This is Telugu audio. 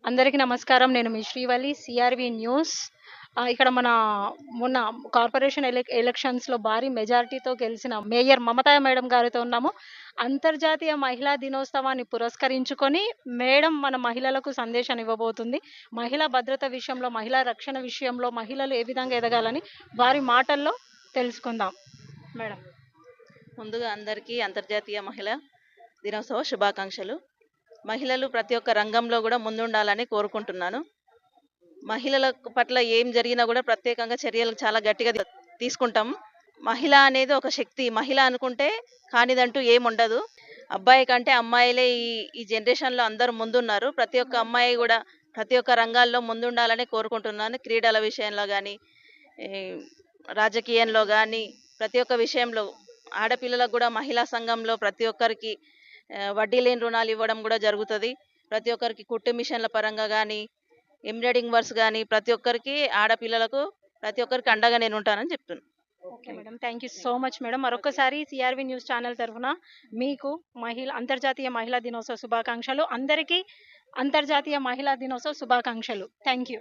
అందరికీ నమస్కారం. నేను మీ శ్రీవల్లి సిఆర్‌వి న్యూస్. ఇక్కడ మన మొన్న కార్పొరేషన్ ఎలక్షన్స్‌లో భారీ మెజారిటీతో గెలిచిన మేయర్ మమతా మేడం గారితో ఉన్నాము. అంతర్జాతీయ మహిళా దినోత్సవాన్ని పురస్కరించుకొని మేడం మన మహిళలకు సందేశాన్ని ఇవ్వబోతుంది. మహిళా భద్రత విషయంలో, మహిళా రక్షణ విషయంలో మహిళలు ఏ విధంగా ఎదగాలని వారి మాటల్లో తెలుసుకుందాం. మేడం. ముందుగా అందరికీ అంతర్జాతీయ మహిళా దినోత్సవ శుభాకాంక్షలు. మహిళలు ప్రతి ఒక్క రంగంలో కూడా ముందుండాలని కోరుకుంటున్నాను. మహిళల పట్ల ఏం జరిగినా కూడా ప్రత్యేకంగా చర్యలు చాలా గట్టిగా తీసుకుంటాం. మహిళ అనేది ఒక శక్తి. మహిళ అనుకుంటే కానిదంటూ ఏముండదు. అబ్బాయి కంటే అమ్మాయిలే ఈ జనరేషన్లో అందరూ ముందున్నారు. ప్రతి ఒక్క అమ్మాయి కూడా ప్రతి ఒక్క రంగాల్లో ముందుండాలని కోరుకుంటున్నాను. క్రీడల విషయంలో కానీ, రాజకీయంలో కానీ, ప్రతి ఒక్క విషయంలో ఆడపిల్లలకు కూడా మహిళా సంఘంలో ప్రతి ఒక్కరికి వడ్డీ లేని రుణాలు ఇవ్వడం కూడా జరుగుతుంది. ప్రతి ఒక్కరికి కుట్టు మిషన్ల పరంగా కానీ, ఎంబ్రాయిడింగ్ వర్క్స్ కానీ ప్రతి ఒక్కరికి ఆడపిల్లలకు ప్రతి ఒక్కరికి అండగా నేను ఉంటానని చెప్తున్నాను. Okay madam. Thank you so much madam. మరొకసారి సిఆర్‌వి న్యూస్ ఛానల్ తరఫున మీకు అంతర్జాతీయ మహిళా దినోత్సవ శుభాకాంక్షలు. అందరికీ అంతర్జాతీయ మహిళా దినోత్సవ శుభాకాంక్షలు. Thank you.